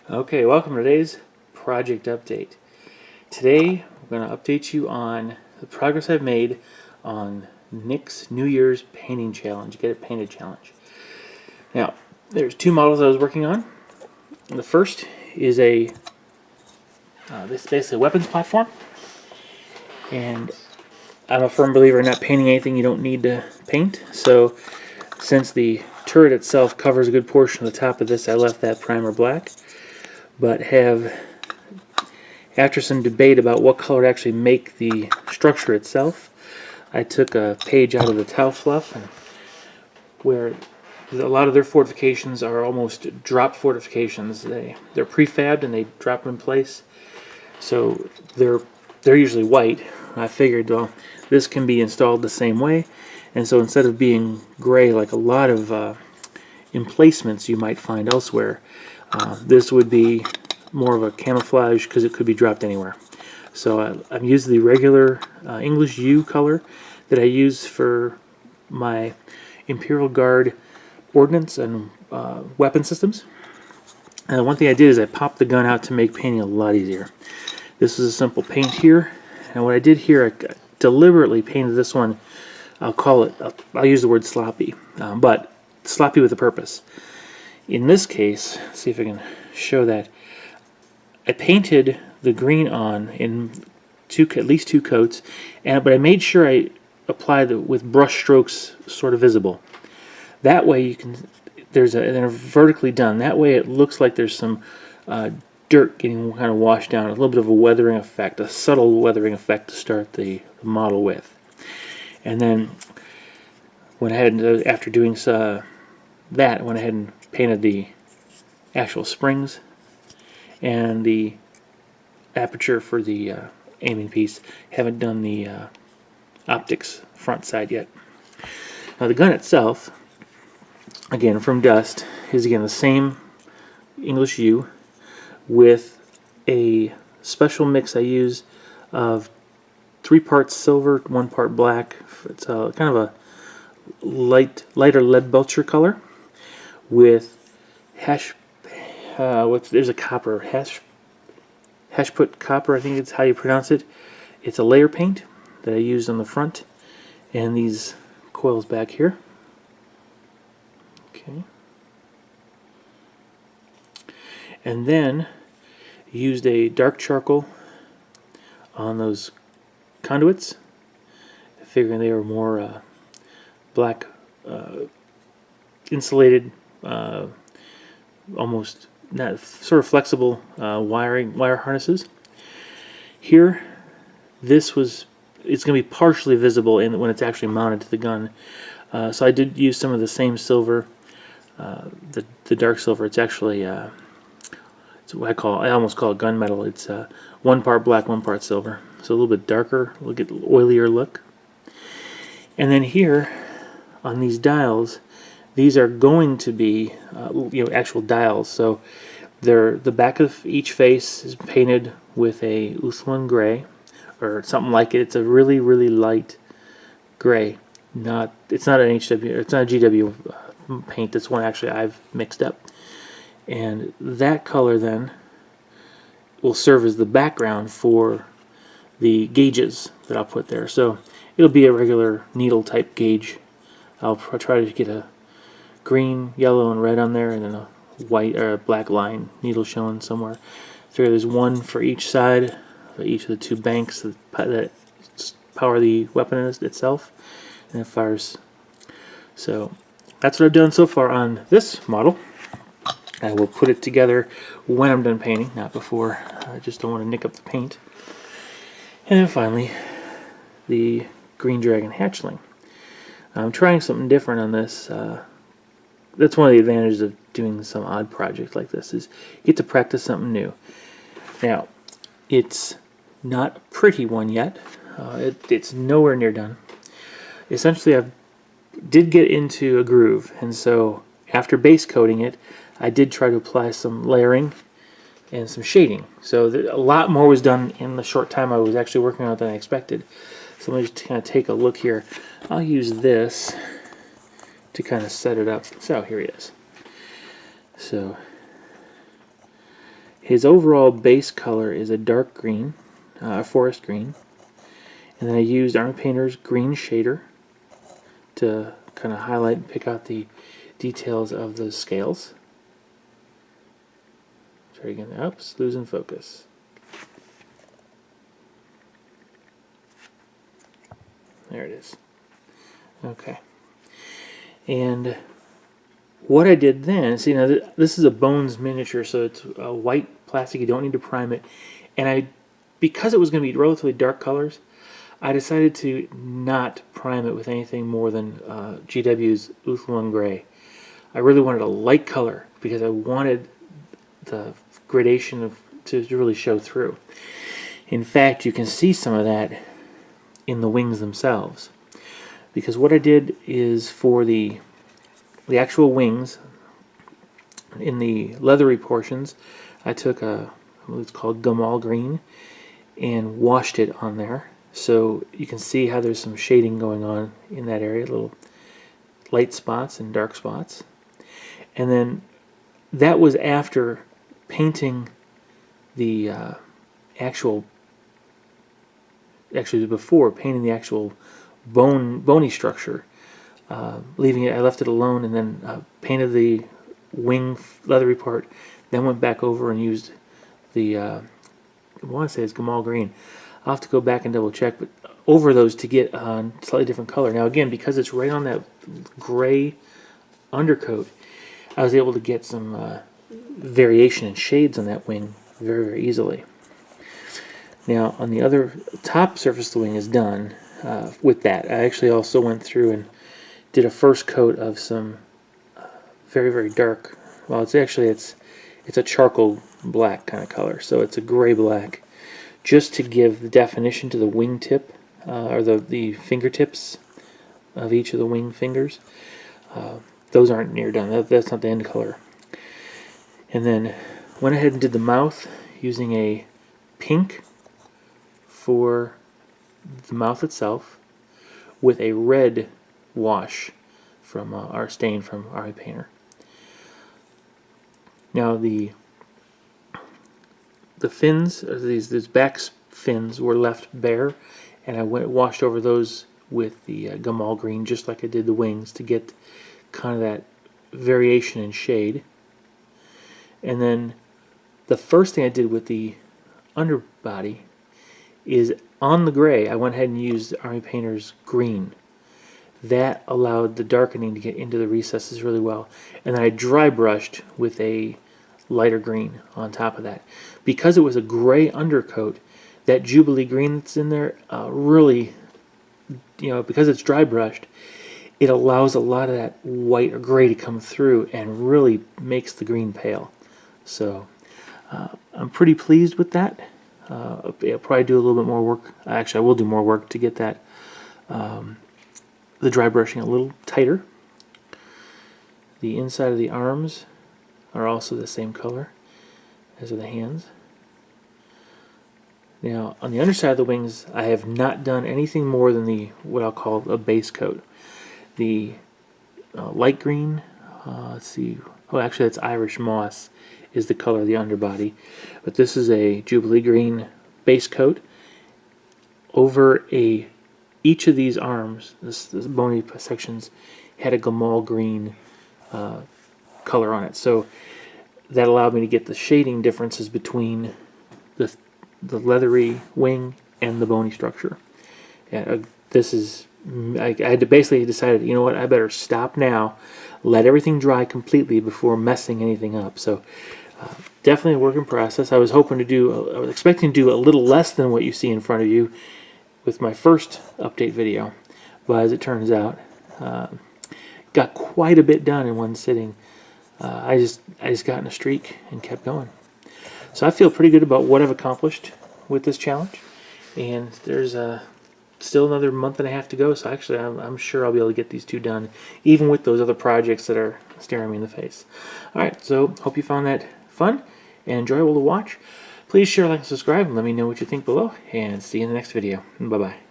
Okay, welcome to today's project update. Today we're going to update you on the progress I've made on Nick's New Year's painting challenge, Get It Painted challenge. Now, there's two models I was working on. The first is this is basically a weapons platform, and I'm a firm believer in not painting anything you don't need to paint. So, since the turret itself covers a good portion of the top of this, I left that primer black. But after some debate about what color to actually make the structure itself, I took a page out of the tile fluff, and where a lot of their fortifications are almost drop fortifications. They're prefabbed and they drop in place, so they're usually white. I figured, well, this can be installed the same way, and so instead of being gray like a lot of emplacements you might find elsewhere, this would be more of a camouflage because it could be dropped anywhere. So I've used the regular English U color that I use for my Imperial Guard ordnance and weapon systems. One thing I did is I popped the gun out to make painting a lot easier. This is a simple paint here, and what I did here, I deliberately painted this one. I'll use the word sloppy, but sloppy with a purpose. In this case, let's see if I can show that. I painted the green on in at least two coats, but I made sure I applied it with brush strokes sort of visible. That way you can, they're vertically done. That way it looks like there's some dirt getting kind of washed down, a little bit of a weathering effect, a subtle weathering effect to start the model with. And then went ahead and, after doing that, went ahead and painted the actual springs and the aperture for the aiming piece. Haven't done the optics front side yet. Now the gun itself, again from dust, is again the same English U with a special mix I use of 3 parts silver, 1 part black. It's kind of a lighter lead belcher color with there's a copper, hash put copper, I think it's how you pronounce it. It's a layer paint that I used on the front and these coils back here. Okay. And then used a dark charcoal on those conduits, figuring they were more black insulated, almost not sort of flexible wire harnesses. Here, it's going to be partially visible when it's actually mounted to the gun. So I did use some of the same silver, the dark silver. It's actually it's what I almost call it gunmetal. It's 1 part black, 1 part silver. So a little bit darker, a little bit oilier look. And then here on these dials, these are going to be actual dials. So the back of each face is painted with a Uthlin gray or something like it. It's a really, really light gray. It's not an HW, it's not a GW paint. It's one actually I've mixed up. And that color then will serve as the background for the gauges that I'll put there. So it'll be a regular needle type gauge. I'll try to get a green, yellow, and red on there, and then a white or a black line needle showing somewhere. Figure there's one for each side of each of the 2 banks that power the weapon itself, and it fires. So that's what I've done so far on this model. I will put it together when I'm done painting, not before. I just don't want to nick up the paint. And then finally, the Green Dragon hatchling. I'm trying something different on this. That's one of the advantages of doing some odd project like this, is you get to practice something new. Now, it's not a pretty one yet. It's nowhere near done. Essentially, I did get into a groove, and so after base coating it, I did try to apply some layering and some shading. So a lot more was done in the short time I was actually working on it than I expected. So let me just kind of take a look here. I'll use this to kind of set it up. So here he is. So His overall base color is a dark green, forest green, and then I used Army Painter's green shader to kind of highlight and pick out the details of the scales. Try again. Oops, losing focus. There it is. Okay. And what I did then, see, now this is a Bones miniature, so it's a white plastic. You don't need to prime it. And because it was going to be relatively dark colors, I decided to not prime it with anything more than GW's Ulthuan Gray. I really wanted a light color because I wanted the gradation to really show through. In fact, you can see some of that in the wings themselves. Because what I did is for the actual wings, in the leathery portions, I took what's called Gamal green and washed it on there. So you can see how there's some shading going on in that area, little light spots and dark spots. And then that was after painting the actually before painting the actual bony structure. Leaving it, I left it alone, and then painted the wing leathery part. Then went back over and used the I want to say it's Gamal green. I'll have to go back and double check, but over those to get a slightly different color. Now again, because it's right on that gray undercoat, I was able to get some variation in shades on that wing very, very easily. Now on the other top surface of the wing is done with that. I actually also went through and did a first coat of some very, very dark, well, it's a charcoal black kind of color, so it's a gray black, just to give the definition to the wing tip, or the fingertips of each of the wing fingers. Those aren't near done. That's not the end color. And then went ahead and did the mouth using a pink for the mouth itself with a red wash from our stain from Army Painter. Now the fins, these back fins, were left bare, and I washed over those with the Gamal green, just like I did the wings, to get kind of that variation in shade. And then the first thing I did with the underbody is on the gray, I went ahead and used Army Painter's green. That allowed the darkening to get into the recesses really well. And then I dry brushed with a lighter green on top of that. Because it was a gray undercoat, that Jubilee green that's in there really, because it's dry brushed, it allows a lot of that white or gray to come through and really makes the green pale. So I'm pretty pleased with that. I'll probably do a little bit more work. Actually, I will do more work to get that the dry brushing a little tighter. The inside of the arms are also the same color as are the hands. Now, on the underside of the wings, I have not done anything more than what I'll call a base coat. The light green, let's see, oh, actually that's Irish moss is the color of the underbody, but this is a Jubilee green base coat over each of these arms. This bony sections had a Gamal green color on it, so that allowed me to get the shading differences between the leathery wing and the bony structure. Yeah, I had to basically decided, you know what, I better stop now, let everything dry completely before messing anything up. So definitely a work in process. I was expecting to do a little less than what you see in front of you with my first update video, but as it turns out, got quite a bit done in one sitting. I just got in a streak and kept going. So I feel pretty good about what I've accomplished with this challenge, and there's still another month and a half to go, so actually I'm sure I'll be able to get these two done, even with those other projects that are staring me in the face. Alright, so hope you found that fun and enjoyable to watch. Please share, like, and subscribe, and let me know what you think below, and see you in the next video. Bye-bye.